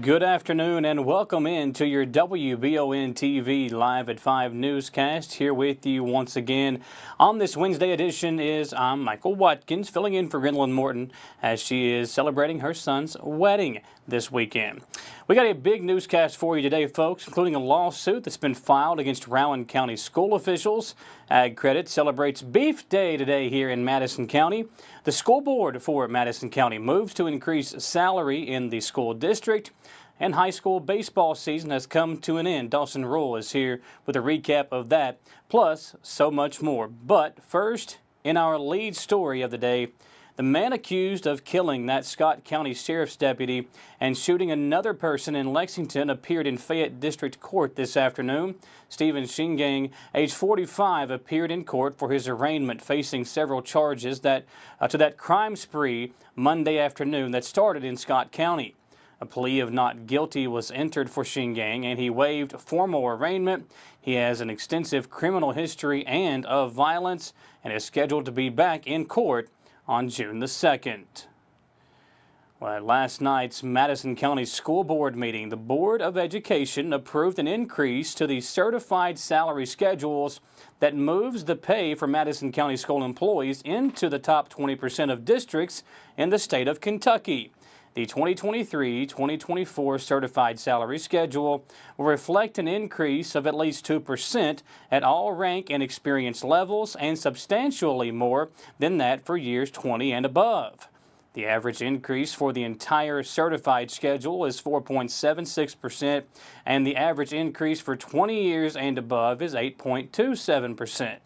Good afternoon and welcome in to your WBON TV Live at 5 newscast. Here with you once again on this Wednesday edition I'm Michael Watkins, filling in for Grenlyn Morton as she is celebrating her son's wedding this weekend. We got a big newscast for you today, folks, including a lawsuit that's been filed against Rowan County School officials. Ag Credit celebrates Beef Day today here in Madison County. The school board for Madison County moves to increase salary in the school district. And high school baseball season has come to an end. Dawson Rule is here with a recap of that, plus so much more. But first, in our lead story of the day, the man accused of killing that Scott County Sheriff's deputy and shooting another person in Lexington appeared in Fayette District Court this afternoon. Stephen Shingang, age 45, appeared in court for his arraignment, facing several charges to that crime spree Monday afternoon that started in Scott County. A plea of not guilty was entered for Shingang, and he waived formal arraignment. He has an extensive criminal history and of violence and is scheduled to be back in court on June the 2nd. Well, at last night's Madison County School Board meeting, the Board of Education approved an increase to the certified salary schedules that moves the pay for Madison County School employees into the top 20% of districts in the state of Kentucky. The 2023-2024 certified salary schedule will reflect an increase of at least 2% at all rank and experience levels and substantially more than that for years 20 and above. The average increase for the entire certified schedule is 4.76%, and the average increase for 20 years and above is 8.27%.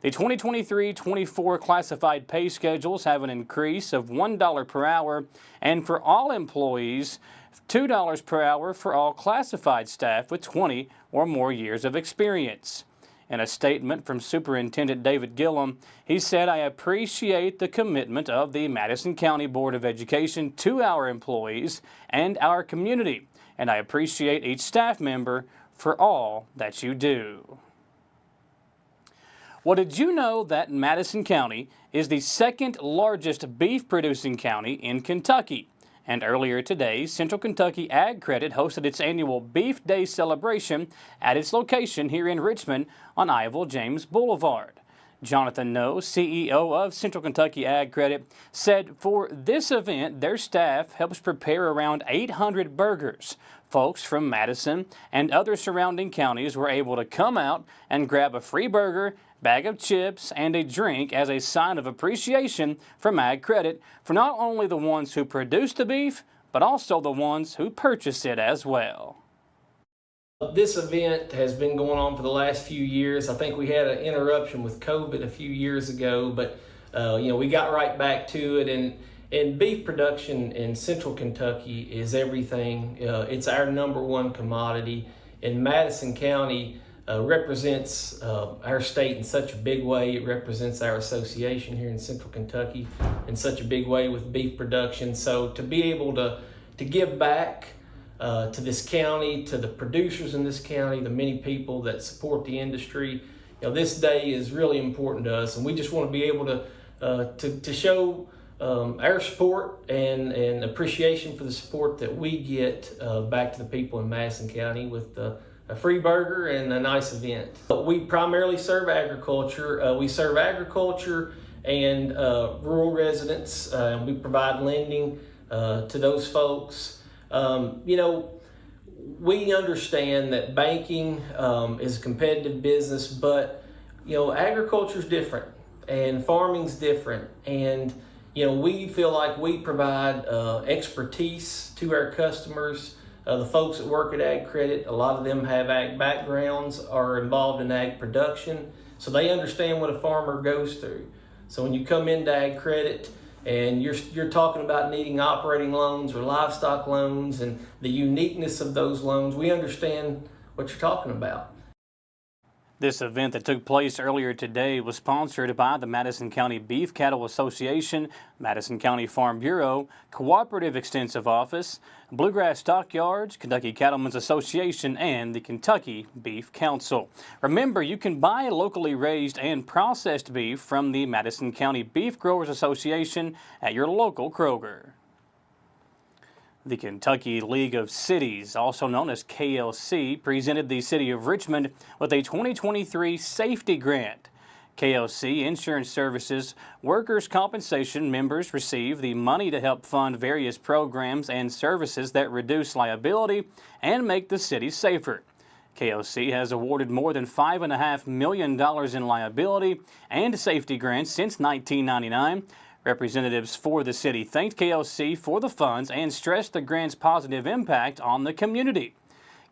The 2023-24 classified pay schedules have an increase of $1 per hour, and for all employees, $2 per hour for all classified staff with 20 or more years of experience. In a statement from Superintendent David Gillum, he said, "I appreciate the commitment of the Madison County Board of Education to our employees and our community, and I appreciate each staff member for all that you do." Well, did you know that Madison County is the second largest beef producing county in Kentucky? And earlier today, Central Kentucky Ag Credit hosted its annual Beef Day celebration at its location here in Richmond on Ivell James Boulevard. Jonathan Noe, CEO of Central Kentucky Ag Credit, said for this event, their staff helps prepare around 800 burgers. Folks from Madison and other surrounding counties were able to come out and grab a free burger, bag of chips, and a drink as a sign of appreciation from Ag Credit for not only the ones who produce the beef, but also the ones who purchase it as well. This event has been going on for the last few years. I think we had an interruption with COVID a few years ago, but we got right back to it. And beef production in Central Kentucky is everything. It's our #1 commodity. And Madison County represents our state in such a big way. It represents our association here in Central Kentucky in such a big way with beef production. So to be able to give back to this county, to the producers in this county, the many people that support the industry, this day is really important to us, and we just want to be able to show our support and appreciation for the support that we get back to the people in Madison County with a free burger and a nice event. We primarily serve agriculture. We serve agriculture and rural residents. We provide lending to those folks. We understand that banking is a competitive business, but agriculture is different and farming's different, and we feel like we provide expertise to our customers. The folks that work at Ag Credit, a lot of them have ag backgrounds, are involved in ag production, so they understand what a farmer goes through. So when you come into Ag Credit and you're talking about needing operating loans or livestock loans and the uniqueness of those loans, we understand what you're talking about. This event that took place earlier today was sponsored by the Madison County Beef Cattle Association, Madison County Farm Bureau, Cooperative Extensive Office, Bluegrass Stockyards, Kentucky Cattlemen's Association, and the Kentucky Beef Council. Remember, you can buy locally raised and processed beef from the Madison County Beef Growers Association at your local Kroger. The Kentucky League of Cities, also known as KLC, presented the City of Richmond with a 2023 safety grant. KLC Insurance Services workers' compensation members receive the money to help fund various programs and services that reduce liability and make the city safer. KLC has awarded more than $5.5 million in liability and safety grants since 1999. Representatives for the city thanked KLC for the funds and stressed the grant's positive impact on the community.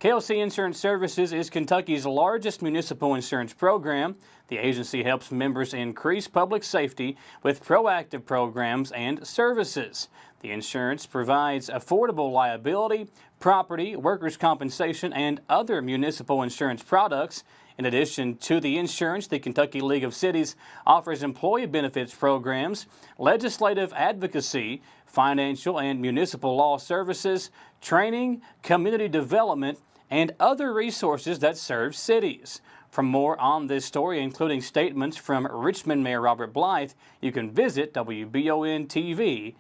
KLC Insurance Services is Kentucky's largest municipal insurance program. The agency helps members increase public safety with proactive programs and services. The insurance provides affordable liability, property, workers' compensation, and other municipal insurance products. In addition to the insurance, the Kentucky League of Cities offers employee benefits programs, legislative advocacy, financial and municipal law services, training, community development, and other resources that serve cities. For more on this story, including statements from Richmond Mayor Robert Blythe, you can visit WBONTV.com.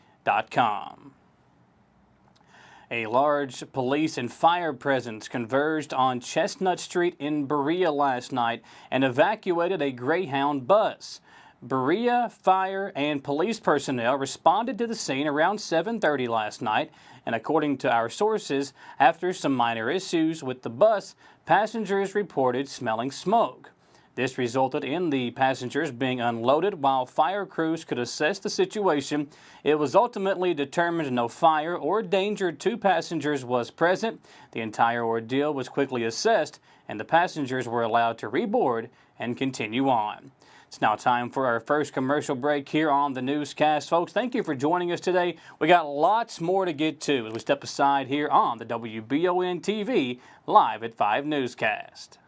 A large police and fire presence converged on Chestnut Street in Berea last night and evacuated a Greyhound bus. Berea fire and police personnel responded to the scene around 7:30 last night, and according to our sources, after some minor issues with the bus, passengers reported smelling smoke. This resulted in the passengers being unloaded while fire crews could assess the situation. It was ultimately determined no fire or danger to passengers was present. The entire ordeal was quickly assessed, and the passengers were allowed to reboard and continue on. It's now time for our first commercial break here on the Newscast. Folks, thank you for joining us today. We got lots more to get to as we step aside here on the WBON TV Live at 5 Newscast.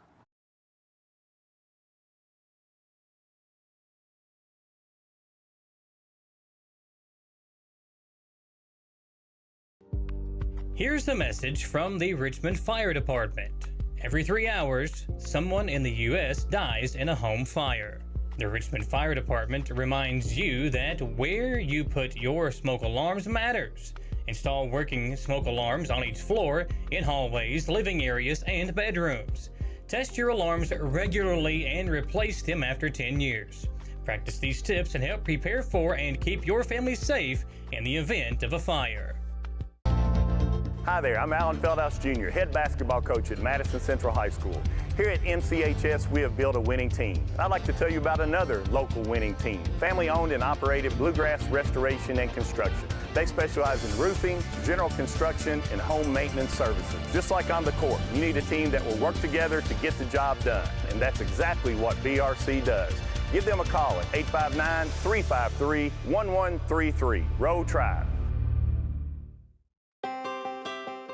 Here's a message from the Richmond Fire Department. Every 3 hours, someone in the U.S. dies in a home fire. The Richmond Fire Department reminds you that where you put your smoke alarms matters. Install working smoke alarms on each floor, in hallways, living areas, and bedrooms. Test your alarms regularly and replace them after 10 years. Practice these tips and help prepare for and keep your family safe in the event of a fire. Hi there, I'm Alan Feldhouse Jr., head basketball coach at Madison Central High School. Here at MCHS, we have built a winning team. I'd like to tell you about another local winning team, family-owned and operated Bluegrass Restoration and Construction. They specialize in roofing, general construction, and home maintenance services. Just like on the court, you need a team that will work together to get the job done, and that's exactly what BRC does. Give them a call at 859-353-1133. Roll Tribe.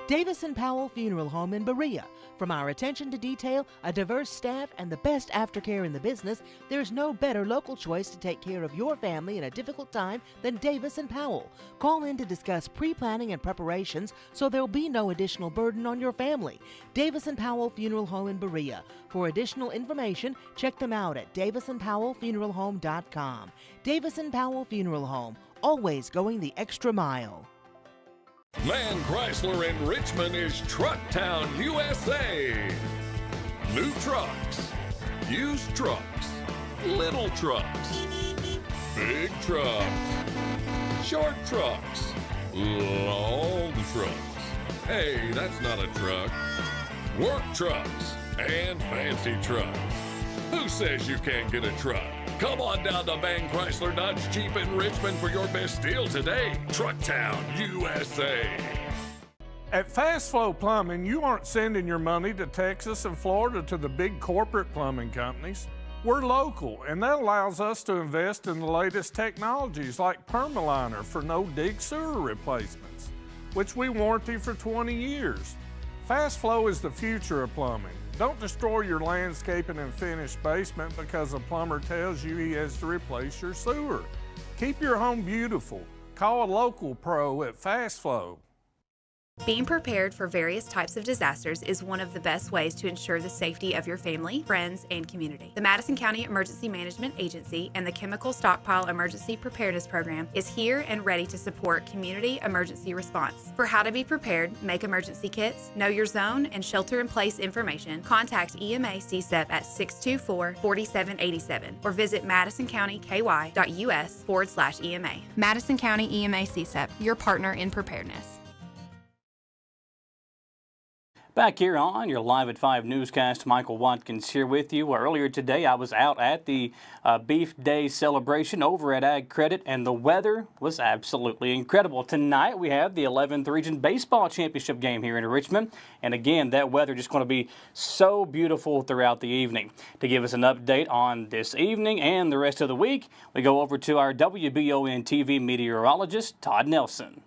Davis & Powell Funeral Home in Berea. From our attention to detail, a diverse staff, and the best aftercare in the business, there's no better local choice to take care of your family in a difficult time than Davis & Powell. Call in to discuss pre-planning and preparations so there'll be no additional burden on your family. Davis & Powell Funeral Home in Berea. For additional information, check them out at davisandpowellfuneralhome.com. Davis & Powell Funeral Home, always going the extra mile. Man Chrysler in Richmond is Truck Town, USA. New trucks, used trucks, little trucks, big trucks, short trucks, long trucks. Hey, that's not a truck. Work trucks and fancy trucks. Who says you can't get a truck? Come on down to Man Chrysler Dodge Jeep in Richmond for your best deal today. Truck Town, USA. At Fast Flow Plumbing, you aren't sending your money to Texas and Florida to the big corporate plumbing companies. We're local, and that allows us to invest in the latest technologies like Permaliner for no-dig sewer replacements, which we warranty for 20 years. Fast Flow is the future of plumbing. Don't destroy your landscaping and finished basement because a plumber tells you he has to replace your sewer. Keep your home beautiful. Call a local pro at Fast Flow. Being prepared for various types of disasters is one of the best ways to ensure the safety of your family, friends, and community. The Madison County Emergency Management Agency and the Chemical Stockpile Emergency Preparedness Program is here and ready to support community emergency response. For how to be prepared, make emergency kits, know your zone, and shelter-in-place information, contact EMA CSEP at 624-4787 or visit madisoncountyky.us/EMA. Madison County EMA CSEP, your partner in preparedness. Back here on your Live at 5 newscast, Michael Watkins here with you. Earlier today, I was out at the Beef Day celebration over at Ag Credit, and the weather was absolutely incredible. Tonight, we have the 11th Region Baseball Championship game here in Richmond, and again, that weather just going to be so beautiful throughout the evening. To give us an update on this evening and the rest of the week, we go over to our WBON TV meteorologist, Todd Nelson.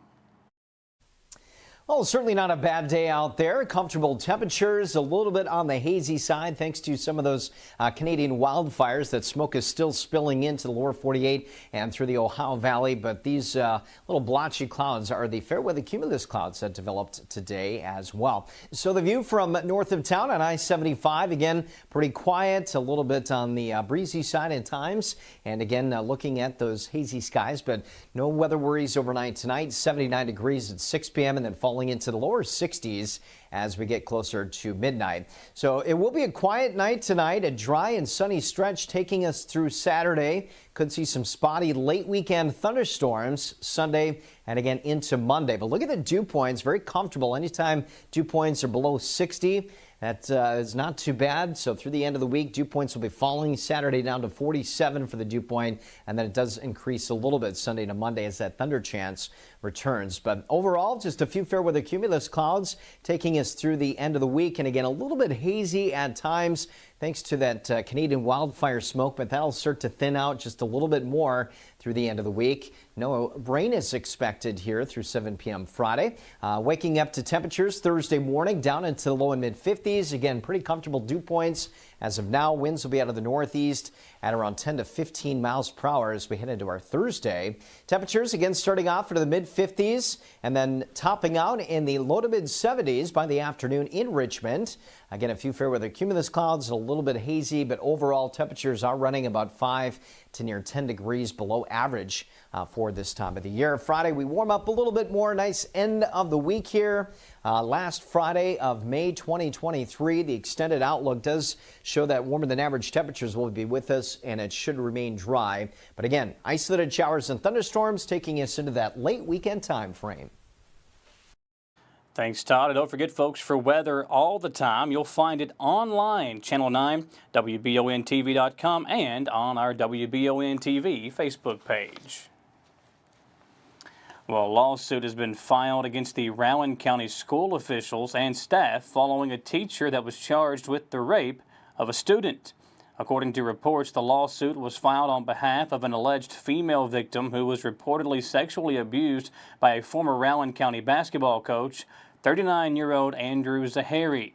Well, certainly not a bad day out there. Comfortable temperatures, a little bit on the hazy side thanks to some of those Canadian wildfires. That smoke is still spilling into the lower 48 and through the Ohio Valley. But these little blotchy clouds are the fair weather cumulus clouds that developed today as well. So the view from north of town on I-75, again, pretty quiet, a little bit on the breezy side at times. And again, looking at those hazy skies, but no weather worries overnight tonight. 79 degrees at 6 p.m. and then falling into the lower 60s as we get closer to midnight. So it will be a quiet night tonight, a dry and sunny stretch taking us through Saturday. Could see some spotty late weekend thunderstorms Sunday and again into Monday. But look at the dew points, very comfortable. Anytime dew points are below 60, that is not too bad. So through the end of the week, dew points will be falling Saturday down to 47 for the dew point, and then it does increase a little bit Sunday to Monday as that thunder chance returns. But overall, just a few fair weather cumulus clouds taking us through the end of the week, and again a little bit hazy at times thanks to that Canadian wildfire smoke, but that'll start to thin out just a little bit more through the end of the week. No rain is expected here through 7 p.m. Friday. Waking up to temperatures Thursday morning down into the low and mid 50s. Again, pretty comfortable dew points. As of now, winds will be out of the northeast at around 10 to 15 miles per hour as we head into our Thursday. Temperatures again starting off into the mid 50s and then topping out in the low to mid 70s by the afternoon in Richmond. Again, a few fair weather cumulus clouds, a little bit hazy, but overall temperatures are running about 5 to near 10 degrees below average for this time of the year. Friday, we warm up a little bit more. Nice end of the week here. Last Friday of May 2023, the extended outlook does show that warmer than average temperatures will be with us, and it should remain dry. But again, isolated showers and thunderstorms taking us into that late weekend time frame. Thanks, Todd. And don't forget, folks, for weather all the time, you'll find it online, Channel 9, WBONTV.com, and on our WBON TV Facebook page. Well, a lawsuit has been filed against the Rowan County School officials and staff following a teacher that was charged with the rape of a student. According to reports, the lawsuit was filed on behalf of an alleged female victim who was reportedly sexually abused by a former Rowan County basketball coach, 39-year-old Andrew Zahari.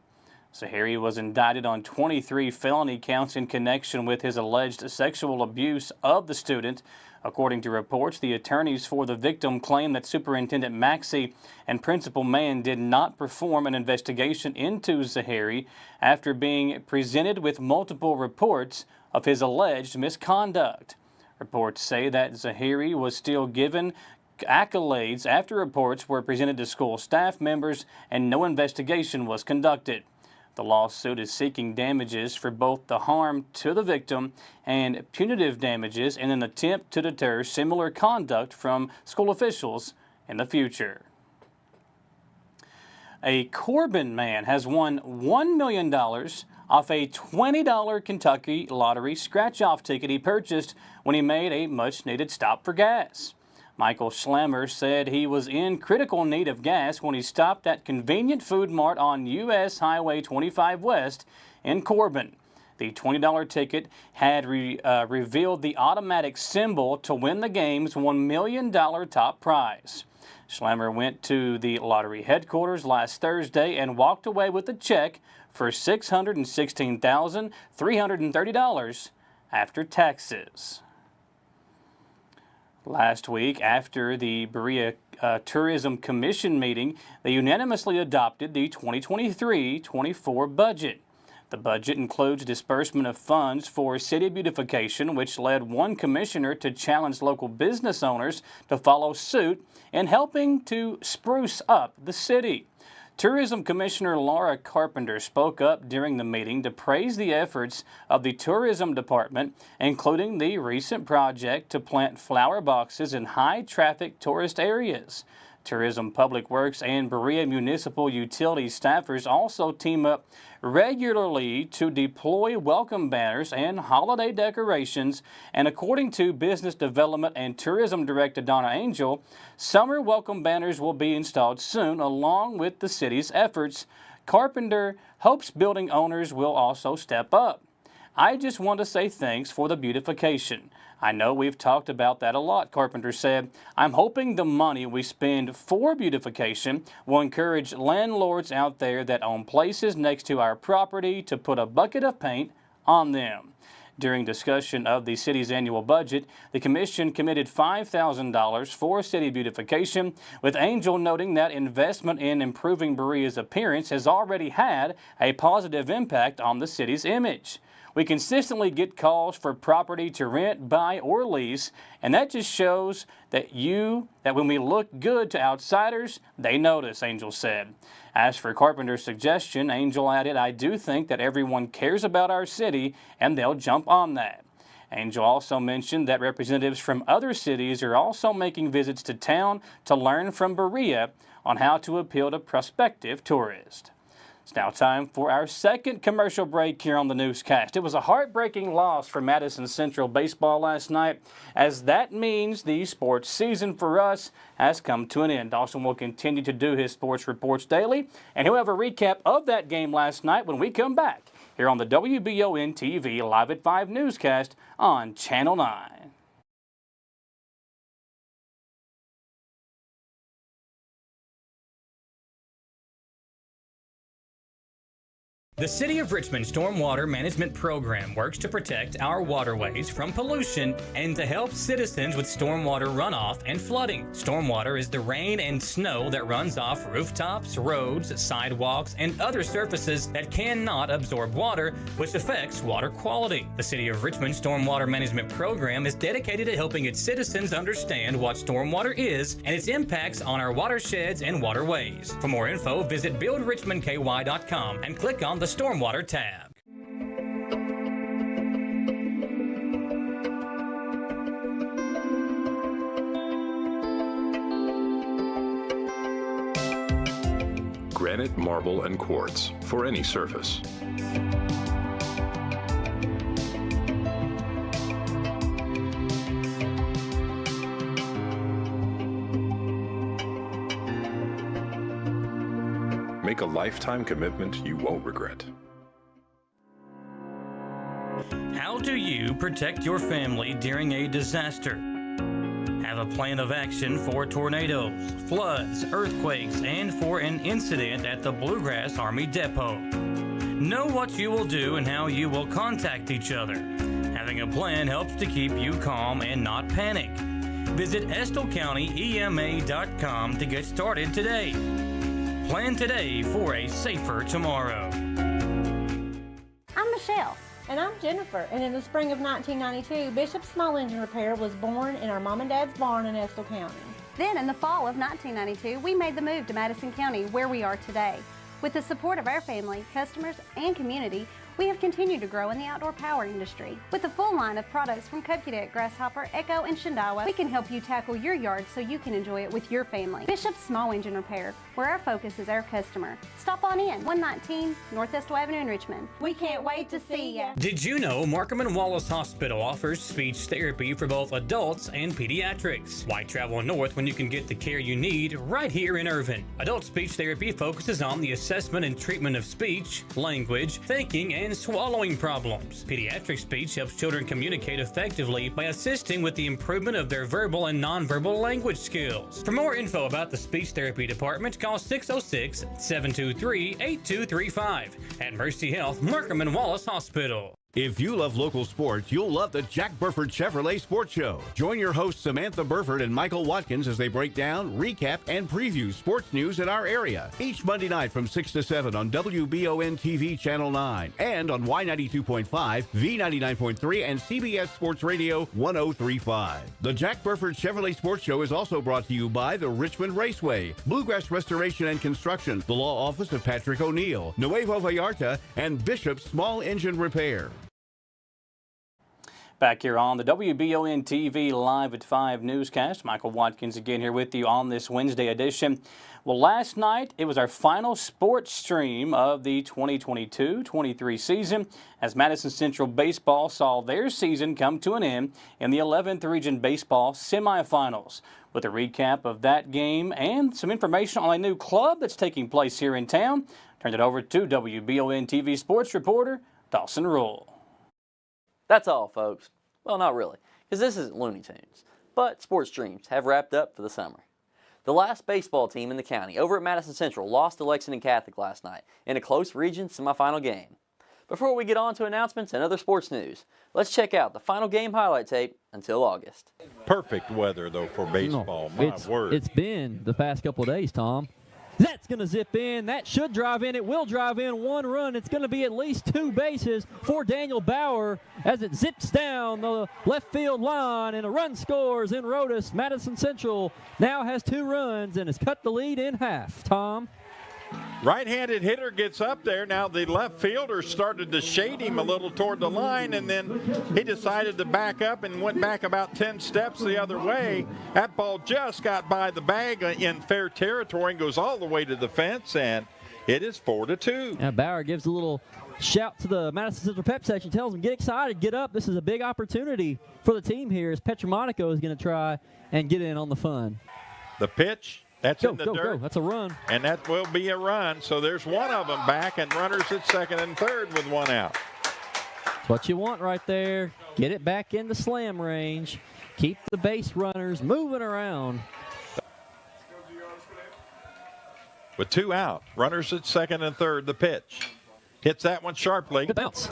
Zahari was indicted on 23 felony counts in connection with his alleged sexual abuse of the student. According to reports, the attorneys for the victim claim that Superintendent Maxey and Principal Mann did not perform an investigation into Zahari after being presented with multiple reports of his alleged misconduct. Reports say that Zahari was still given accolades after reports were presented to school staff members and no investigation was conducted. The lawsuit is seeking damages for both the harm to the victim and punitive damages in an attempt to deter similar conduct from school officials in the future. A Corbin man has won $1 million off a $20 Kentucky lottery scratch-off ticket he purchased when he made a much-needed stop for gas. Michael Schlemmer said he was in critical need of gas when he stopped at Convenient Food Mart on U.S. Highway 25 West in Corbin. The $20 ticket had revealed the automatic symbol to win the game's $1 million top prize. Schlemmer went to the lottery headquarters last Thursday and walked away with a check for $616,330 after taxes. Last week, after the Berea Tourism Commission meeting, they unanimously adopted the 2023-24 budget. The budget includes disbursement of funds for city beautification, which led one commissioner to challenge local business owners to follow suit in helping to spruce up the city. Tourism Commissioner Laura Carpenter spoke up during the meeting to praise the efforts of the Tourism Department, including the recent project to plant flower boxes in high-traffic tourist areas. Tourism Public Works and Berea Municipal Utility staffers also team up regularly to deploy welcome banners and holiday decorations, and according to Business Development and Tourism Director Donna Angel, summer welcome banners will be installed soon along with the city's efforts. Carpenter hopes building owners will also step up. I just want to say thanks for the beautification. I know we've talked about that a lot, Carpenter said. I'm hoping the money we spend for beautification will encourage landlords out there that own places next to our property to put a bucket of paint on them. During discussion of the city's annual budget, the commission committed $5,000 for city beautification, with Angel noting that investment in improving Berea's appearance has already had a positive impact on the city's image. We consistently get calls for property to rent, buy, or lease, and that just shows that when we look good to outsiders, they notice, Angel said. As for Carpenter's suggestion, Angel added, I do think that everyone cares about our city, and they'll jump on that. Angel also mentioned that representatives from other cities are also making visits to town to learn from Berea on how to appeal to prospective tourists. It's now time for our second commercial break here on the Newscast. It was a heartbreaking loss for Madison Central baseball last night, as that means the sports season for us has come to an end. Dawson will continue to do his sports reports daily, and he'll have a recap of that game last night when we come back here on the WBON TV Live at 5 Newscast on Channel 9. The City of Richmond Stormwater Management Program works to protect our waterways from pollution and to help citizens with stormwater runoff and flooding. Stormwater is the rain and snow that runs off rooftops, roads, sidewalks, and other surfaces that cannot absorb water, which affects water quality. The City of Richmond Stormwater Management Program is dedicated to helping its citizens understand what stormwater is and its impacts on our watersheds and waterways. For more info, visit buildrichmondky.com and click on the Stormwater tab. Granite, marble, and quartz for any surface. Make a lifetime commitment you won't regret. How do you protect your family during a disaster? Have a plan of action for tornadoes, floods, earthquakes, and for an incident at the Bluegrass Army Depot. Know what you will do and how you will contact each other. Having a plan helps to keep you calm and not panic. Visit EstleCountyEMA.com to get started today. Plan today for a safer tomorrow. I'm Michelle. And I'm Jennifer. And in the spring of 1992, Bishop's Small Engine Repair was born in our mom and dad's barn in Estill County. Then in the fall of 1992, we made the move to Madison County, where we are today. With the support of our family, customers, and community, we have continued to grow in the outdoor power industry. With a full line of products from Cub Cadet, Grasshopper, Echo, and Shindawa, we can help you tackle your yard so you can enjoy it with your family. Bishop's Small Engine Repair, where our focus is our customer. Stop on in, 119 North Estill Avenue in Richmond. We can't wait to see ya. Did you know Markham and Wallace Hospital offers speech therapy for both adults and pediatrics? Why travel north when you can get the care you need right here in Irvine? Adult speech therapy focuses on the assessment and treatment of speech, language, thinking, and swallowing problems. Pediatric speech helps children communicate effectively by assisting with the improvement of their verbal and nonverbal language skills. For more info about the speech therapy department, call 606-723-8235 at Mercy Health, Markham and Wallace Hospital. If you love local sports, you'll love the Jack Burford Chevrolet Sports Show. Join your hosts Samantha Burford and Michael Watkins as they break down, recap, and preview sports news in our area. Each Monday night from 6 to 7 on WBON TV Channel 9 and on Y92.5, V99.3, and CBS Sports Radio 103.5. The Jack Burford Chevrolet Sports Show is also brought to you by the Richmond Raceway, Bluegrass Restoration and Construction, the Law Office of Patrick O'Neill, Nuevo Vallarta, and Bishop's Small Engine Repair. Back here on the WBON TV Live at 5 newscast, Michael Watkins again here with you on this Wednesday edition. Well, last night it was our final sports stream of the 2022-23 season as Madison Central Baseball saw their season come to an end in the 11th Region Baseball semifinals. With a recap of that game and some information on a new club that's taking place here in town, turned it over to WBON TV sports reporter Dawson Rule. That's all, folks. Well, not really, because this isn't Looney Tunes. But sports streams have wrapped up for the summer. The last baseball team in the county over at Madison Central lost to Lexington Catholic last night in a close region semifinal game. Before we get on to announcements and other sports news, let's check out the final game highlight tape until August. Perfect weather, though, for baseball. My word. It's been the past couple of days, Tom. That's going to zip in. That should drive in. It will drive in 1 run. It's going to be at least 2 bases for Daniel Bauer as it zips down the left field line and a run scores in Rhodes. Madison Central now has 2 runs and has cut the lead in half. Tom? Right-handed hitter gets up there. Now the left fielder started to shade him a little toward the line, and then he decided to back up and went back about 10 steps the other way. That ball just got by the bag in fair territory and goes all the way to the fence, and it is 4-2. Now Bauer gives a little shout to the Madison Central pep section, tells them, get excited, get up. This is a big opportunity for the team here as Petramonico is going to try and get in on the fun. The pitch. That's in the dirt. Go. That's a run. And that will be a run. So there's one of them back, and runners at second and third with 1 out. That's what you want right there. Get it back into slam range. Keep the base runners moving around. With 2 out, runners at second and third, the pitch. Hits that one sharply. Good bounce.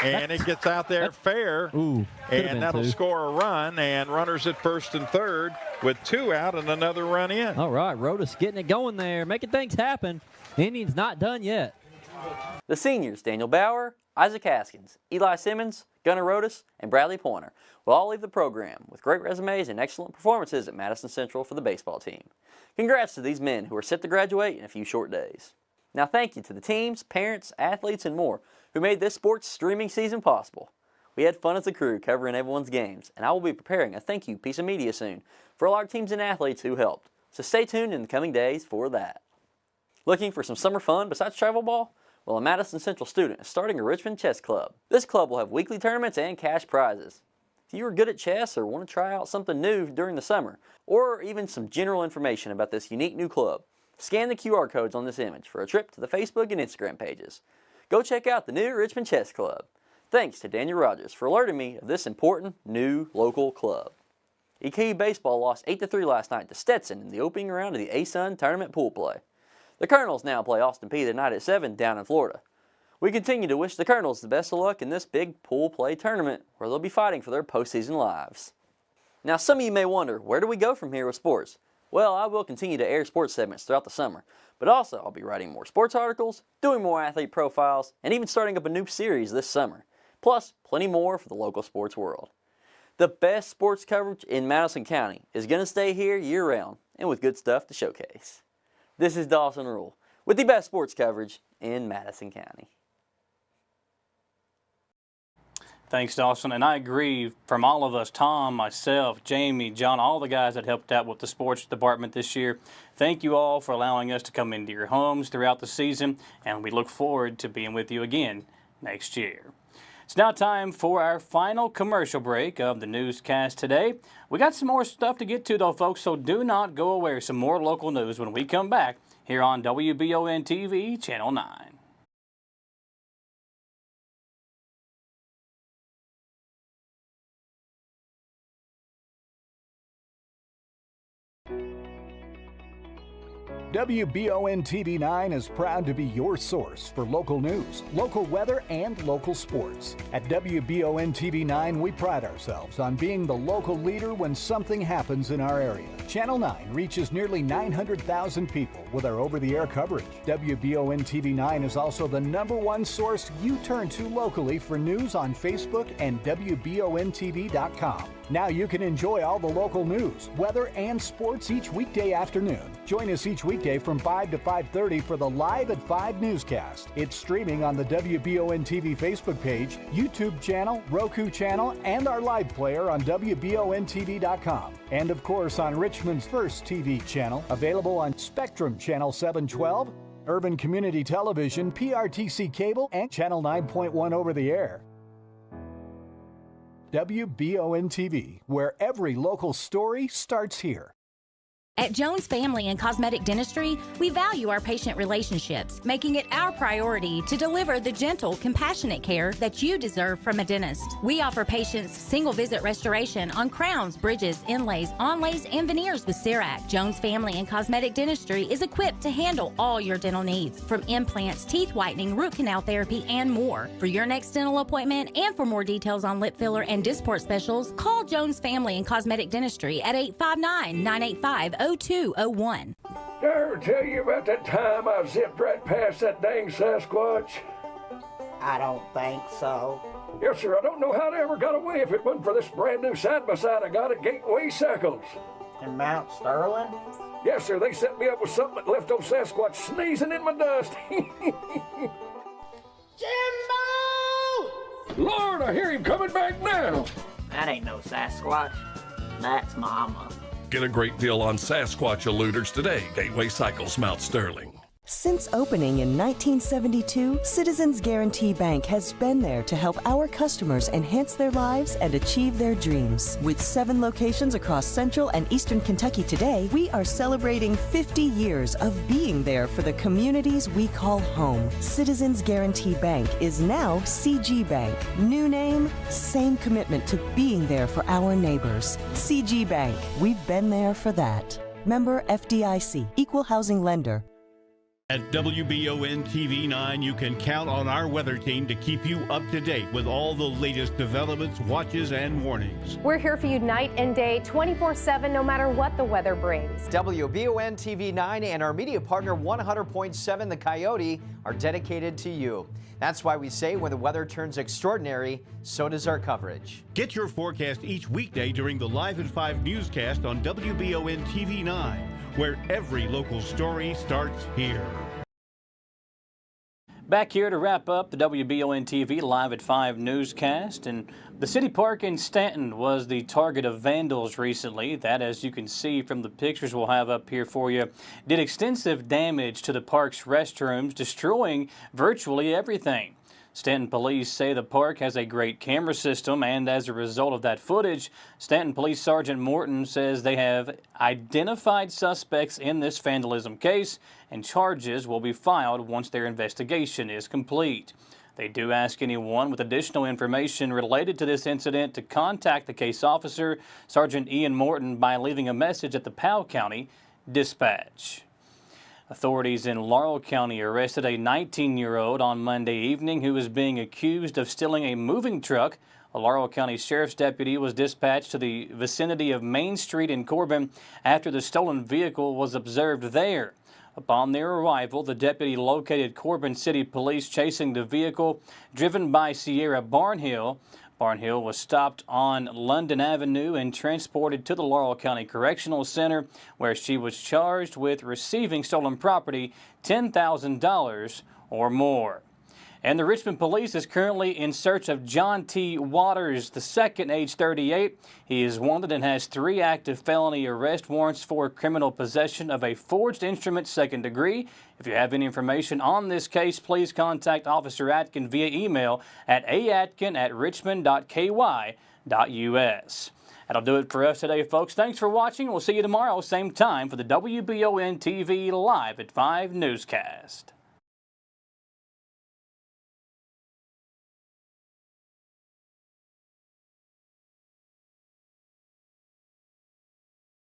And it gets out there fair. Ooh, and that'll score a run. And runners at first and third with 2 out and another run in. All right, Rhodes getting it going there, making things happen. Indians not done yet. The seniors, Daniel Bauer, Isaac Haskins, Eli Simmons, Gunnar Rhodes, and Bradley Pointer will all leave the program with great resumes and excellent performances at Madison Central for the baseball team. Congrats to these men who are set to graduate in a few short days. Now thank you to the teams, parents, athletes, and more who made this sports streaming season possible. We had fun as a crew covering everyone's games, and I will be preparing a thank you piece of media soon for all our teams and athletes who helped. So stay tuned in the coming days for that. Looking for some summer fun besides travel ball? Well, a Madison Central student is starting a Richmond Chess Club. This club will have weekly tournaments and cash prizes. If you are good at chess or want to try out something new during the summer, or even some general information about this unique new club, scan the QR codes on this image for a trip to the Facebook and Instagram pages. Go check out the new Richmond Chess Club. Thanks to Daniel Rogers for alerting me of this important new local club. EKU Baseball lost 8-3 last night to Stetson in the opening round of the ASUN tournament pool play. The Colonels now play Austin Peay tonight at 7 down in Florida. We continue to wish the Colonels the best of luck in this big pool play tournament where they'll be fighting for their postseason lives. Now some of you may wonder, where do we go from here with sports? Well, I will continue to air sports segments throughout the summer, but also I'll be writing more sports articles, doing more athlete profiles, and even starting up a new series this summer. Plus, plenty more for the local sports world. The best sports coverage in Madison County is going to stay here year-round and with good stuff to showcase. This is Dawson Rule with the best sports coverage in Madison County. Thanks, Dawson. And I agree from all of us, Tom, myself, Jamie, John, all the guys that helped out with the sports department this year. Thank you all for allowing us to come into your homes throughout the season, and we look forward to being with you again next year. It's now time for our final commercial break of the newscast today. We got some more stuff to get to, though, folks, so do not go away. Some more local news when we come back here on WBON TV, Channel 9. WBON TV 9 is proud to be your source for local news, local weather, and local sports. At WBON TV 9, we pride ourselves on being the local leader when something happens in our area. Channel 9 reaches nearly 900,000 people with our over-the-air coverage. WBON TV 9 is also the #1 source you turn to locally for news on Facebook and WBONTV.com. Now you can enjoy all the local news, weather, and sports each weekday afternoon. Join us each weekday from 5 to 5:30 for the Live at 5 newscast. It's streaming on the WBON TV Facebook page, YouTube channel, Roku channel, and our live player on WBONTV.com. And of course on Richmond's first TV channel, available on Spectrum Channel 712, Urban Community Television, PRTC Cable, and Channel 9.1 over the air. WBON TV, where every local story starts here. At Jones Family and Cosmetic Dentistry, we value our patient relationships, making it our priority to deliver the gentle, compassionate care that you deserve from a dentist. We offer patients single-visit restoration on crowns, bridges, inlays, onlays, and veneers with CERAC. Jones Family and Cosmetic Dentistry is equipped to handle all your dental needs, from implants, teeth whitening, root canal therapy, and more. For your next dental appointment and for more details on lip filler and Dysport specials, call Jones Family and Cosmetic Dentistry at 859-985-0201. Did I ever tell you about that time I zipped right past that dang Sasquatch? I don't think so. Yes, sir. I don't know how they ever got away if it wasn't for this brand new side-by-side I got at Gateway Cycles. In Mount Sterling? Yes, sir. They set me up with something that left old Sasquatch sneezing in my dust. Jimbo! Lord, I hear him coming back now. That ain't no Sasquatch. That's Mama. Get a great deal on Sasquatch eluders today. Gateway Cycles, Mount Sterling. Since opening in 1972, Citizens Guarantee Bank has been there to help our customers enhance their lives and achieve their dreams. With 7 locations across Central and Eastern Kentucky today, we are celebrating 50 years of being there for the communities we call home. Citizens Guarantee Bank is now CG Bank. New name, same commitment to being there for our neighbors. CG Bank, we've been there for that. Member FDIC, Equal Housing Lender. At WBON TV 9, you can count on our weather team to keep you up to date with all the latest developments, watches, and warnings. We're here for you night and day, 24/7, no matter what the weather brings. WBON TV 9 and our media partner 100.7 The Coyote are dedicated to you. That's why we say when the weather turns extraordinary, so does our coverage. Get your forecast each weekday during the Live at 5 newscast on WBON TV 9, where every local story starts here. Back here to wrap up the WBON TV Live at 5 newscast, and the city park in Stanton was the target of vandals recently. That, as you can see from the pictures we'll have up here for you, did extensive damage to the park's restrooms, destroying virtually everything. Stanton police say the park has a great camera system, and as a result of that footage, Stanton Police Sergeant Morton says they have identified suspects in this vandalism case, and charges will be filed once their investigation is complete. They do ask anyone with additional information related to this incident to contact the case officer, Sergeant Ian Morton, by leaving a message at the Powell County Dispatch. Authorities in Laurel County arrested a 19-year-old on Monday evening who is being accused of stealing a moving truck. A Laurel County Sheriff's deputy was dispatched to the vicinity of Main Street in Corbin after the stolen vehicle was observed there. Upon their arrival, the deputy located Corbin City Police chasing the vehicle driven by Sierra Barnhill. Barnhill was stopped on London Avenue and transported to the Laurel County Correctional Center, where she was charged with receiving stolen property, $10,000 or more. And the Richmond Police is currently in search of John T. Waters II, age 38. He is wanted and has 3 active felony arrest warrants for criminal possession of a forged instrument, 2nd degree. If you have any information on this case, please contact Officer Atkin via email at aatkin@richmond.ky.us. That'll do it for us today, folks. Thanks for watching. We'll see you tomorrow, same time, for the WBON TV Live at 5 newscast.